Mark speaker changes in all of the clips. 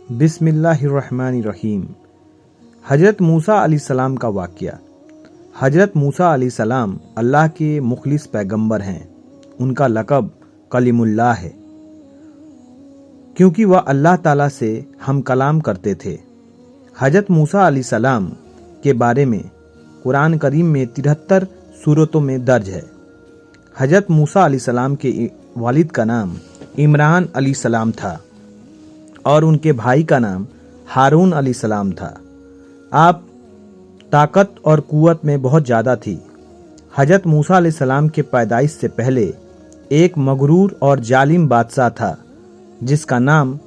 Speaker 1: बिस्मिल्लाहिर्रहमानिर्रहीम। हजरत मूसा अलैहिस्सलाम का वाक़या। हजरत मूसा अलैहिस्सलाम अल्लाह के मुखलिस पैगंबर हैं। उनका लक़ब कलीमुल्लाह है क्योंकि वह अल्लाह ताला से हम कलाम करते थे। हजरत मूसा अलैहिस्सलाम के बारे में कुरान करीम में 73 सूरतों में दर्ज है। हजरत मूसा अलैहिस्सलाम के वालिद का नाम इमरान अलैहिस्सलाम था और उनके भाई का नाम हारून अलैहिस्सलाम था। आप ताकत और कुव्वत में बहुत ज़्यादा थी। हजरत मूसा अलैहिस्सलाम के पैदाइश से पहले एक मगरूर और जालिम बादशाह था जिसका नाम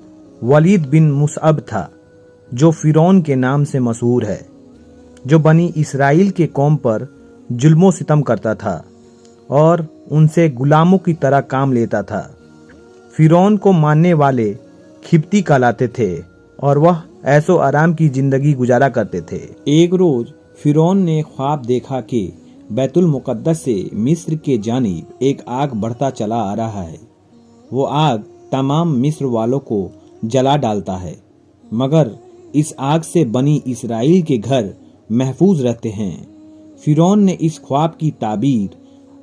Speaker 1: वलीद बिन मुसअब था, जो फ़िरौन के नाम से मशहूर है, जो बनी इसराइल के कौम पर जुल्म सितम करता था और उनसे गुलामों की तरह काम लेता था। फ़िरौन को मानने वाले खिब्ती कहलाते थे और वह ऐशो आराम की जिंदगी गुजारा करते थे। एक रोज फ़िरौन ने ख्वाब देखा कि बैतुल मुक़द्दस से मिस्र के जानिब एक आग बढ़ता चला आ रहा है। वो आग तमाम मिस्र वालों को जला डालता है, मगर इस आग से बनी इसराइल के घर महफूज रहते हैं। फ़िरौन ने इस ख्वाब की ताबीर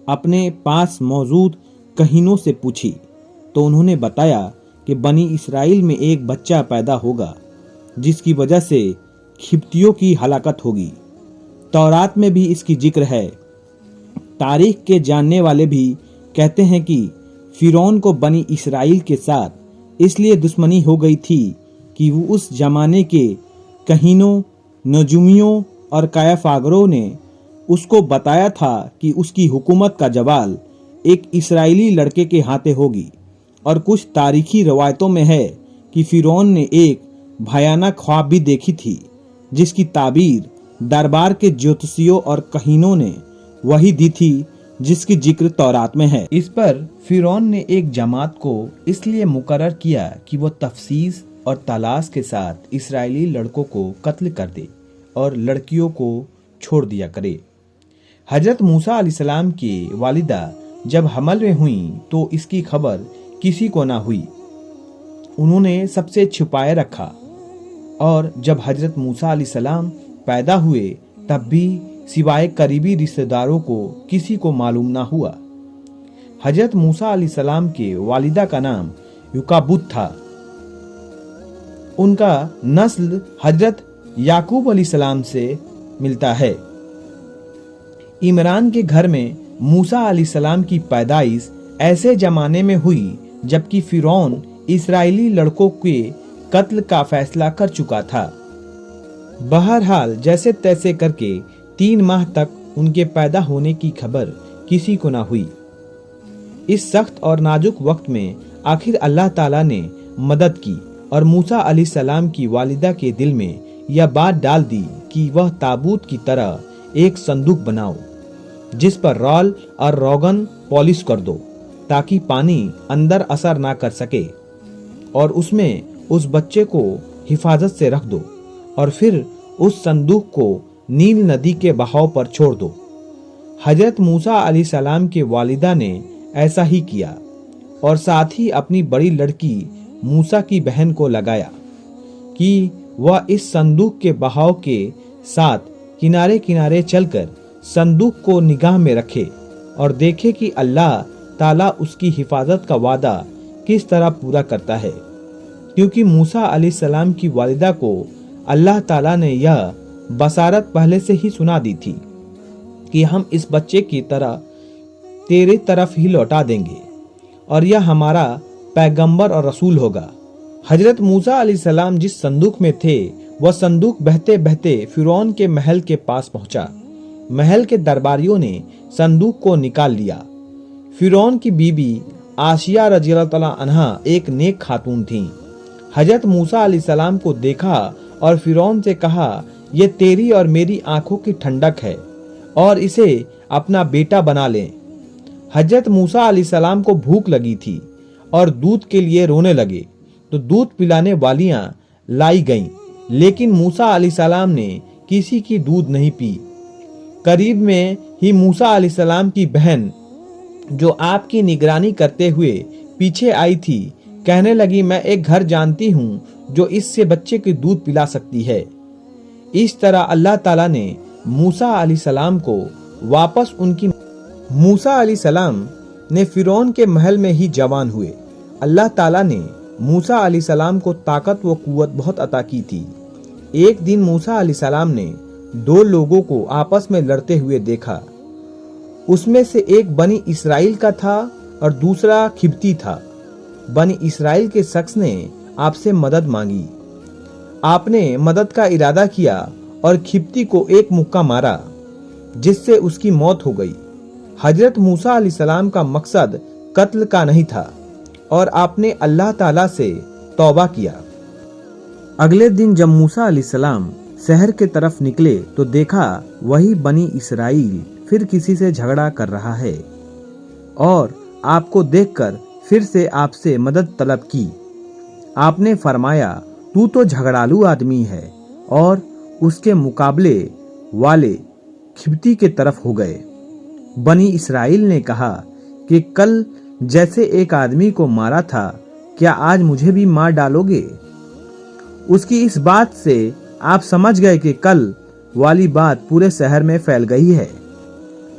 Speaker 1: अपने पास मौजूद कहीनों से पूछी तो उन्होंने बताया कि बनी इसराइल में एक बच्चा पैदा होगा जिसकी वजह से खिब्तियों की हलाकत होगी। तौरात में भी इसकी जिक्र है। तारीख के जानने वाले भी कहते हैं कि फ़िरौन को बनी इसराइल के साथ इसलिए दुश्मनी हो गई थी कि वो उस जमाने के कहीनों, नजूमियों और कायाफागरों ने उसको बताया था कि उसकी हुकूमत का जवाल एक इसराइली लड़के के हाथे होगी। और कुछ तारीखी रवायतों में है कि फ़िरौन ने एक भयानक ख्वाब भी देखी थी जिसकी ताबीर दरबार के ज्योतिषियों और कहीनों ने वही दी थी जिसकी जिक्र तौरात में है। इस पर फ़िरौन ने एक जमात को इसलिए मुकर्रर किया कि वो तफ्सीस और तलाश के साथ इसराइली लड़कों को कत्ल कर दे और लड़कियों को छोड़ दिया करे। हजरत मूसा अलैहिस्सलाम की वालिदा जब हमल में हुई तो इसकी खबर किसी को ना हुई। उन्होंने सबसे छुपाए रखा और जब हजरत मूसा अलैहिस्सलाम पैदा हुए तब भी सिवाय करीबी रिश्तेदारों को किसी को मालूम ना हुआ। हजरत मूसा अलैहिस्सलाम के वालिदा का नाम युकाबुत था। उनका नस्ल हजरत याकूब अलैहिस्सलाम से मिलता है। इमरान के घर में मूसा अलैहिस्सलाम की पैदाइश ऐसे जमाने में हुई जबकि फ़िरौन इसराइली लड़कों के कत्ल का फैसला कर चुका था। बहरहाल जैसे तैसे करके 3 माह तक उनके पैदा होने की खबर किसी को ना हुई। इस सख्त और नाजुक वक्त में आखिर अल्लाह ताला ने मदद की और मूसा अलैहिस्सलाम की वालिदा के दिल में यह बात डाल दी कि वह ताबूत की तरह एक संदूक बनाओ जिस पर रॉल और रोगन पॉलिश कर दो ताकि पानी अंदर असर ना कर सके, और उसमें उस बच्चे को हिफाजत से रख दो और फिर उस संदूक को नील नदी के बहाव पर छोड़ दो। हजरत मूसा अलैहिस्सलाम के वालिदा ने ऐसा ही किया और साथ ही अपनी बड़ी लड़की मूसा की बहन को लगाया कि वह इस संदूक के बहाव के साथ किनारे किनारे चलकर संदूक को निगाह में रखे और देखे कि अल्लाह ताला उसकी हिफाजत का वादा किस तरह पूरा करता है, क्योंकि मूसा अलैहिस्सलाम की वालिदा को अल्लाह ताला ने यह बसारत पहले से ही सुना दी थी कि हम इस बच्चे की तरह तेरे तरफ ही लौटा देंगे और यह हमारा पैगंबर और रसूल होगा। हजरत मूसा अलैहिस्सलाम जिस संदूक में थे वह संदूक बहते बहते फ़िरौन के महल के पास पहुंचा। महल के दरबारियों ने संदूक को निकाल लिया। फ़िरौन की बीबी आसिया रज़ियल्लाहु तआला अन्हा एक नेक खातून थीं। हजरत मूसा अलैहिस्सलाम को देखा और फ़िरौन से कहा, ये तेरी और मेरी आंखों की ठंडक है और इसे अपना बेटा बना लें। हजरत मूसा अलैहिस्सलाम को भूख लगी थी और दूध के लिए रोने लगे तो दूध पिलाने वालियां लाई गईं, लेकिन मूसा अलैहिस्सलाम ने किसी की दूध नहीं पी। करीब में ही मूसा अलैहिस्सलाम की बहन जो आपकी निगरानी करते हुए पीछे आई थी कहने लगी, मैं एक घर जानती हूँ जो इससे बच्चे को दूध पिला सकती है। इस तरह अल्लाह ताला ने मूसा अलैहिस्सलाम को वापस मूसा अलैहिस्सलाम ने फिरौन के महल में ही जवान हुए। अल्लाह ताला ने मूसा अलैहिस्सलाम को ताकत व कुव्वत बहुत अता की थी। एक दिन मूसा अलैहिस्सलाम ने दो लोगों को आपस में लड़ते हुए देखा। उसमें से एक बनी इसराइल का था और दूसरा खिब्ती था। बनी इसराइल के शख्स ने आपसे मदद मांगी। आपने मदद का इरादा किया और खिब्ती को एक मुक्का मारा, जिससे उसकी मौत हो गई। हजरत मूसा अलैहिस्सलाम का मकसद कत्ल का नहीं था और आपने अल्लाह ताला से तौबा किया। अगले दिन जब मूसा अलैहिस्सलाम शहर के तरफ निकले तो देखा वही बनी इसराइल फिर किसी से झगड़ा कर रहा है और आपको देखकर फिर से आपसे मदद तलब की। आपने फरमाया, तू तो झगड़ालू आदमी है, और उसके मुकाबले वाले खिब्ती के तरफ हो गए। बनी इसराइल ने कहा कि कल जैसे एक आदमी को मारा था, क्या आज मुझे भी मार डालोगे? उसकी इस बात से आप समझ गए कि कल वाली बात पूरे शहर में फैल गई है।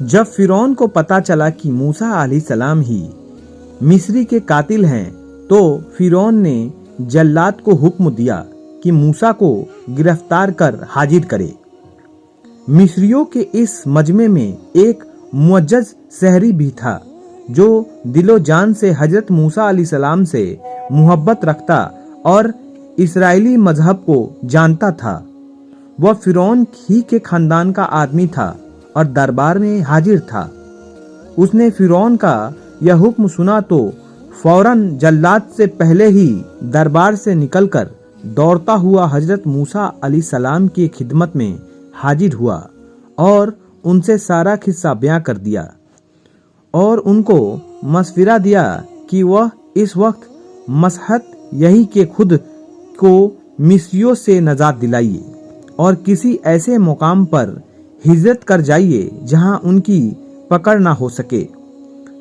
Speaker 1: जब फिरौन को पता चला कि मूसा अलैहिस्सलाम ही मिस्री के कातिल हैं, तो फिरौन ने जल्लाद को हुक्म दिया कि मूसा को गिरफ्तार कर हाजिर करे। मिस्रियों के इस मजमे में एक मुअज्जज शहरी भी था, जो दिलो जान से हजरत मूसा अलैहिस्सलाम से मोहब्बत रखता और इस्राएली मजहब को जानता था। वह फिरौन ही के खानदान का आदमी था और दरबार में हाजिर था। उसने फिरौन का यह हुक्म सुना तो फौरन जल्लाद से पहले ही दरबार से निकलकर दौड़ता हुआ हजरत मूसा अलैहिस्सलाम की खिदमत में हाजिर हुआ और उनसे सारा किस्सा बयां कर दिया और उनको मशविरा दिया कि वह इस वक्त मसहत यही कि खुद को मिस्रियों से नजात दिलाइए और किसी ऐसे मुकाम पर हिजरत कर जाइए जहां उनकी पकड़ ना हो सके।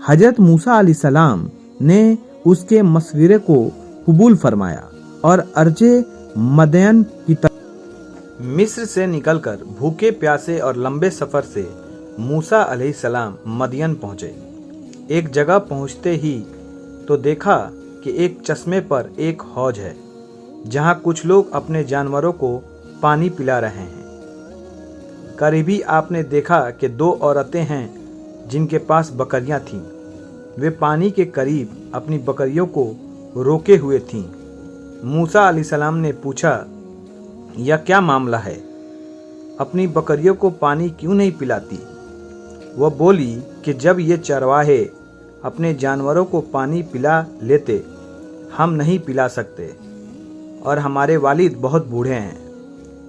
Speaker 1: हजरत मूसा अलैहिस्सलाम ने उसके मशविरे को कबूल फरमाया और अर्जे मदयन की तरफ मिस्र से निकलकर भूखे प्यासे और लंबे सफर से मूसा अलैहिस्सलाम मदियन पहुंचे। एक जगह पहुंचते ही तो देखा कि एक चश्मे पर एक हौज है, जहां कुछ लोग अपने जानवरों को पानी पिला रहे हैं। करीबी आपने देखा कि दो औरतें हैं जिनके पास बकरियां थीं। वे पानी के करीब अपनी बकरियों को रोके हुए थीं। मूसा अलैहिस्सलाम ने पूछा, यह क्या मामला है? अपनी बकरियों को पानी क्यों नहीं पिलाती? वह बोली कि जब ये चरवाहे अपने जानवरों को पानी पिला लेते, हम नहीं पिला सकते और हमारे वालिद बहुत बूढ़े हैं।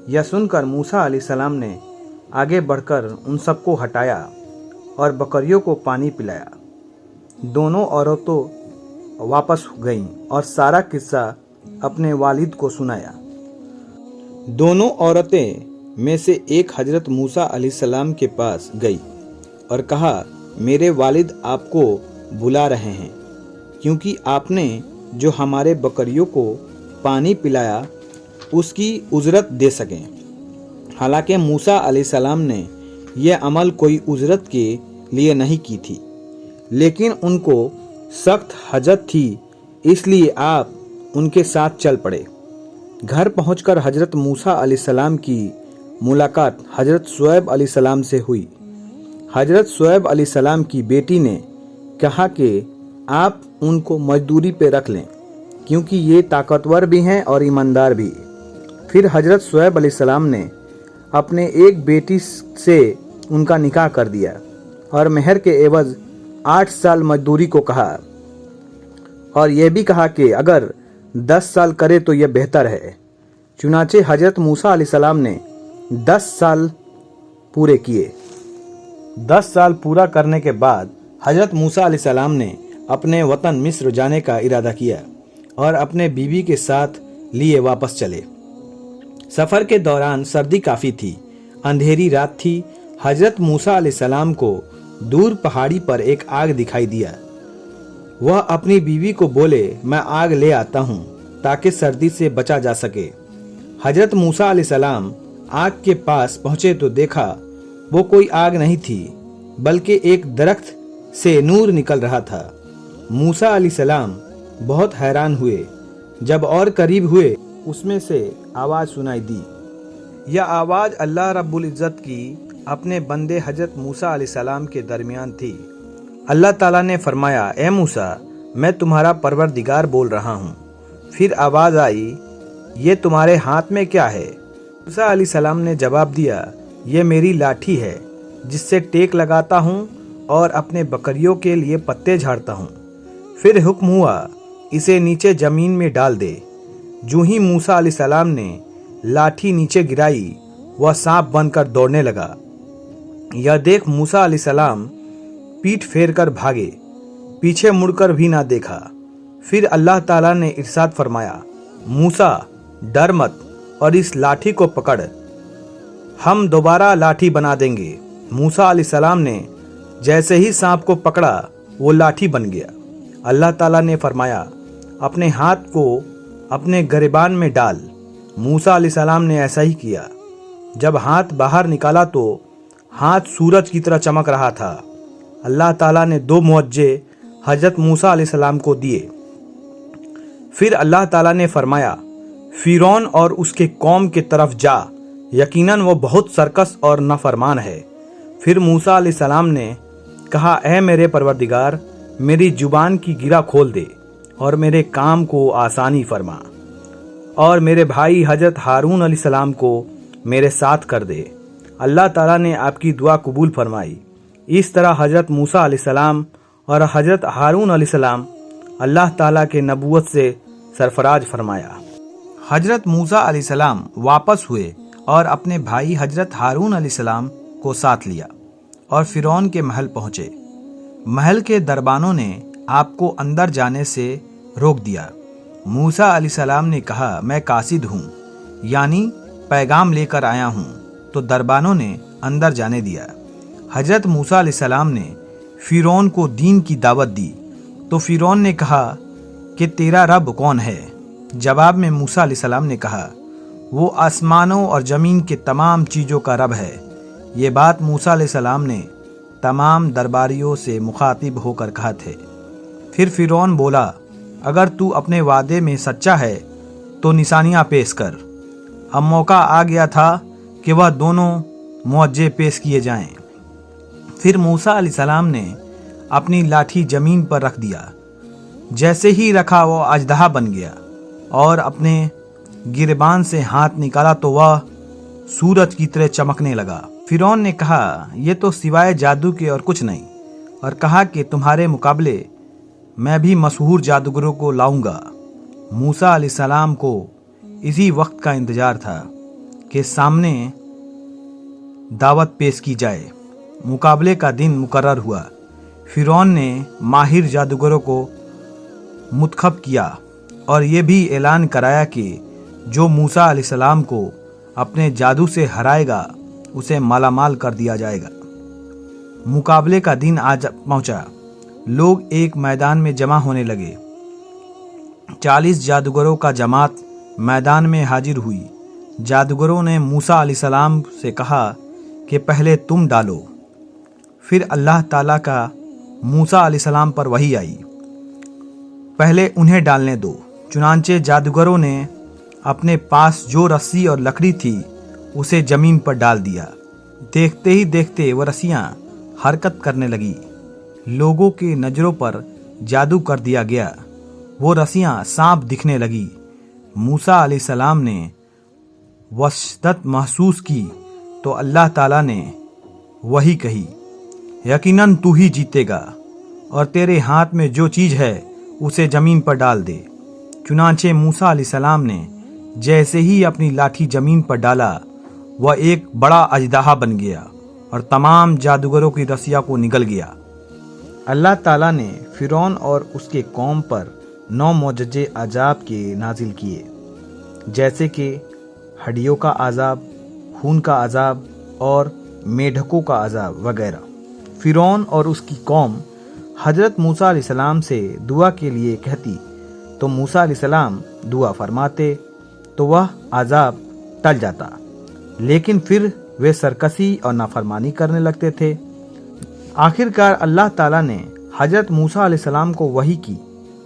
Speaker 1: यह सुनकर मूसा अलैहिस्सलाम ने आगे बढ़कर उन सबको हटाया और बकरियों को पानी पिलाया। दोनों औरतों वापस गईं और सारा किस्सा अपने वालिद को सुनाया। दोनों औरतें में से एक हजरत मूसा अलैहिस्सलाम के पास गई और कहा, मेरे वालिद आपको बुला रहे हैं, क्योंकि आपने जो हमारे बकरियों को पानी पिलाया उसकी उजरत दे सकें। हालांकि मूसा अलैहिस्सलाम ने यह अमल कोई उजरत के लिए नहीं की थी, लेकिन उनको सख्त हजत थी, इसलिए आप उनके साथ चल पड़े। घर पहुंचकर हजरत मूसा अलैहिस्सलाम की मुलाकात हजरत शुएब अलैहिस्सलाम से हुई। हजरत शुएब अलैहिस्सलाम की बेटी ने कहा कि आप उनको मजदूरी पे रख लें, क्योंकि ये ताकतवर भी हैं और ईमानदार भी। फिर हजरत शुएब अलैहिस्सलाम ने अपने एक बेटी से उनका निकाह कर दिया और मेहर के एवज 8 साल मजदूरी को कहा और यह भी कहा कि अगर 10 साल करे तो यह बेहतर है। चुनाचे हजरत मूसा अलैहिस्सलाम ने 10 साल पूरे किए। 10 साल पूरा करने के बाद हजरत मूसा अलैहिस्सलाम ने अपने वतन मिस्र जाने का इरादा किया और अपने बीवी के साथ लिए वापस चले। सफ़र के दौरान सर्दी काफ़ी थी, अंधेरी रात थी। हजरत मूसा अलैहिस्सलाम को दूर पहाड़ी पर एक आग दिखाई दिया। वह अपनी बीवी को बोले, मैं आग ले आता हूँ, ताकि सर्दी से बचा जा सके। हजरत मूसा अलैहिस्सलाम आग के पास पहुंचे तो देखा वो कोई आग नहीं थी बल्कि एक दरख्त से नूर निकल रहा था। मूसा अलैहिस्सलाम बहुत हैरान हुए। जब और करीब हुए उसमें से आवाज़ सुनाई दी। यह आवाज़ अल्लाह रब्बुल इज़्ज़त की अपने बंदे हजरत मूसा अलैहिस्सलाम के दरमियान थी। अल्लाह ताला ने फरमाया, ए मूसा, मैं तुम्हारा परवरदिगार बोल रहा हूँ। फिर आवाज़ आई, ये तुम्हारे हाथ में क्या है? मूसा अलैहिस्सलाम ने जवाब दिया, ये मेरी लाठी है जिससे टेक लगाता हूँ और अपने बकरियों के लिए पत्ते झाड़ता हूँ। फिर हुक्म हुआ, इसे नीचे ज़मीन में डाल दे। जूँ ही मूसा अलैहिस्सलाम ने लाठी नीचे गिराई, वह सांप बनकर दौड़ने लगा। यह देख मूसा अलैहिस्सलाम पीठ फेर कर भागे, पीछे मुड़कर भी ना देखा। फिर अल्लाह ताला ने इरशाद फरमाया, मूसा डर मत और इस लाठी को पकड़, हम दोबारा लाठी बना देंगे। मूसा अलैहिस्सलाम ने जैसे ही सांप को पकड़ा वो लाठी बन गया। अल्लाह ताला ने फरमाया, अपने हाथ को अपने गिरबान में डाल। मूसा अलैहिस्सलाम ने ऐसा ही किया। जब हाथ बाहर निकाला तो हाथ सूरज की तरह चमक रहा था। अल्लाह ताला ने 2 मुअज्जे हजरत मूसा अलैहिस्सलाम को दिए। फिर अल्लाह ताला ने फरमाया, फिरौन और उसके कौम की तरफ जा, यकीनन वो बहुत सरकस और नाफरमान है। फिर मूसा अलैहिस्सलाम ने कहा, ऐ मेरे परवरदिगार, मेरी जुबान की गिरा खोल दे और मेरे काम को आसानी फरमा और मेरे भाई हजरत हारून अलैहिस्सलाम को मेरे साथ कर दे। अल्लाह ताला ने आपकी दुआ कबूल फरमाई। इस तरह हजरत मूसा अलैहिस्सलाम और हजरत हारून अलैहिस्सलाम अल्लाह ताला के नबूवत से सरफराज फरमाया। हजरत मूसा अलैहिस्सलाम वापस हुए और अपने भाई हजरत हारून अलैहिस्सलाम को साथ लिया और फिरौन के महल पहुँचे। महल के दरबानों ने आपको अंदर जाने से रोक दिया। मूसा अलैहिस्सलाम ने कहा, मैं कासिद हूँ, यानी पैगाम लेकर आया हूँ। तो दरबानों ने अंदर जाने दिया। हजरत मूसा अलैहिस्सलाम ने फिरौन को दीन की दावत दी। तो फिरौन ने कहा कि तेरा रब कौन है? जवाब में मूसा अलैहिस्सलाम ने कहा, वो आसमानों और ज़मीन के तमाम चीज़ों का रब है। ये बात मूसा अलैहिस्सलाम ने तमाम दरबारियों से मुखातिब होकर कहा थे। फिर फिरौन बोला, अगर तू अपने वादे में सच्चा है तो निशानियां पेश कर। अब मौका आ गया था कि वह दोनों मुअज्जे पेश किए जाएं। फिर मूसा अलैहिस्सलाम ने अपनी लाठी जमीन पर रख दिया। जैसे ही रखा वो अजदहा बन गया और अपने गिरबान से हाथ निकाला तो वह सूरज की तरह चमकने लगा। फिरौन ने कहा, ये तो सिवाय जादू के और कुछ नहीं, और कहा कि तुम्हारे मुकाबले मैं भी मशहूर जादूगरों को लाऊंगा। मूसा अलैहिस्सलाम को इसी वक्त का इंतजार था कि सामने दावत पेश की जाए। मुकाबले का दिन मुकर्रर हुआ। फिरौन ने माहिर जादूगरों को मुंतखब किया और ये भी ऐलान कराया कि जो मूसा अलैहिस्सलाम को अपने जादू से हराएगा उसे मालामाल कर दिया जाएगा। मुकाबले का दिन आज पहुंचा। लोग एक मैदान में जमा होने लगे। 40 जादूगरों का जमात मैदान में हाजिर हुई। जादूगरों ने मूसा अलैहिस्सलाम से कहा कि पहले तुम डालो। फिर अल्लाह ताला का मूसा अलैहिस्सलाम पर वही आई, पहले उन्हें डालने दो। चुनांचे जादूगरों ने अपने पास जो रस्सी और लकड़ी थी उसे जमीन पर डाल दिया। देखते ही देखते वह रस्सियां हरकत करने लगी। लोगों की नज़रों पर जादू कर दिया गया। वो रस्सियां सांप दिखने लगी। मूसा अलैहिस्सलाम ने वहशत महसूस की तो अल्लाह ताला ने वही कही, यकीनन तू ही जीतेगा और तेरे हाथ में जो चीज़ है उसे ज़मीन पर डाल दे। चुनांचे मूसा अलैहिस्सलाम ने जैसे ही अपनी लाठी ज़मीन पर डाला वह एक बड़ा अजदहा बन गया और तमाम जादूगरों की रस्सियों को निगल गया। अल्लाह ताला ने फिरौन और उसके कौम पर 9 मुअज्जे अजाब के नाजिल किए, जैसे कि हड्डियों का अजाब, खून का अजाब और मेढकों का अजाब वगैरह। फिरौन और उसकी कौम हजरत मूसा अलैहिस्सलाम से दुआ के लिए कहती, तो मूसा अलैहिस्सलाम दुआ फरमाते तो वह अजाब टल जाता, लेकिन फिर वे सरकशी और नाफरमानी करने लगते थे। आखिरकार अल्लाह ताला ने हजरत मूसा अलैहिस्सलाम को वही की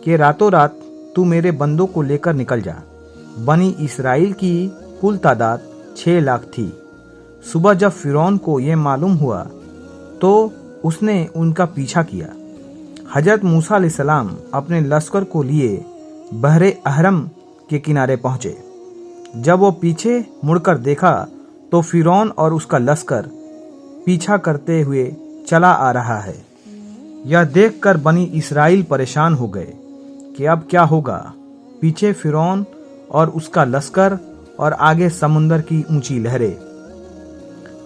Speaker 1: कि रातों रात तू मेरे बंदों को लेकर निकल जा। बनी इसराइल की कुल तादाद 6 लाख थी। सुबह जब फिरौन को यह मालूम हुआ तो उसने उनका पीछा किया। हजरत मूसा अलैहिस्सलाम अपने लश्कर को लिए बहरे अहरम के किनारे पहुंचे। जब वो पीछे मुड़कर देखा तो फिरौन और उसका लश्कर पीछा करते हुए चला आ रहा है। यह देखकर बनी इसराइल परेशान हो गए कि अब क्या होगा। पीछे फिरौन और उसका लश्कर और आगे समुंदर की ऊंची लहरें।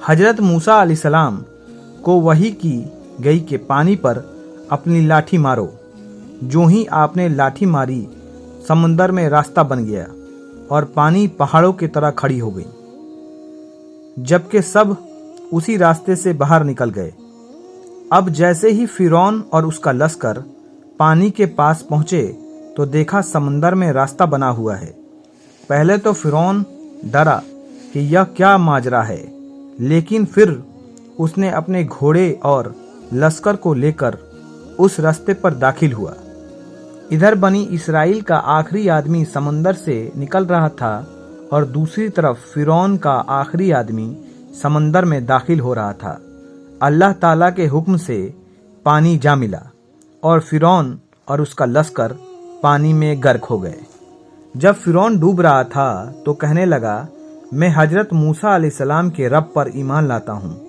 Speaker 1: हजरत मूसा अलैहिस्सलाम को वही की गई कि पानी पर अपनी लाठी मारो। जो ही आपने लाठी मारी समुंदर में रास्ता बन गया और पानी पहाड़ों की तरह खड़ी हो गई, जबकि सब उसी रास्ते से बाहर निकल गए। अब जैसे ही फिरौन और उसका लश्कर पानी के पास पहुंचे तो देखा समुंदर में रास्ता बना हुआ है। पहले तो फिरौन डरा कि यह क्या माजरा है, लेकिन फिर उसने अपने घोड़े और लश्कर को लेकर उस रास्ते पर दाखिल हुआ। इधर बनी इसराइल का आखिरी आदमी समंदर से निकल रहा था और दूसरी तरफ फिरौन का आखिरी आदमी समंदर में दाखिल हो रहा था। अल्लाह ताला के हुक्म से पानी जा मिला और फिरौन और उसका लश्कर पानी में गर्क हो गए। जब फिरौन डूब रहा था तो कहने लगा, मैं हजरत मूसा अलैहिस्सलाम के रब पर ईमान लाता हूँ।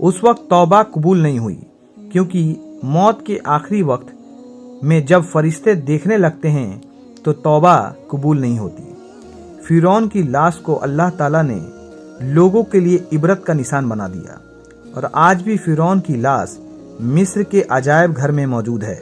Speaker 1: उस वक्त तौबा कबूल नहीं हुई, क्योंकि मौत के आखिरी वक्त में जब फरिश्ते देखने लगते हैं तो तौबा कबूल नहीं होती। फिरौन की लाश को अल्लाह ताला ने लोगों के लिए इबरत का निशान बना दिया और आज भी फिरौन की लाश मिस्र के अजायब घर में मौजूद है।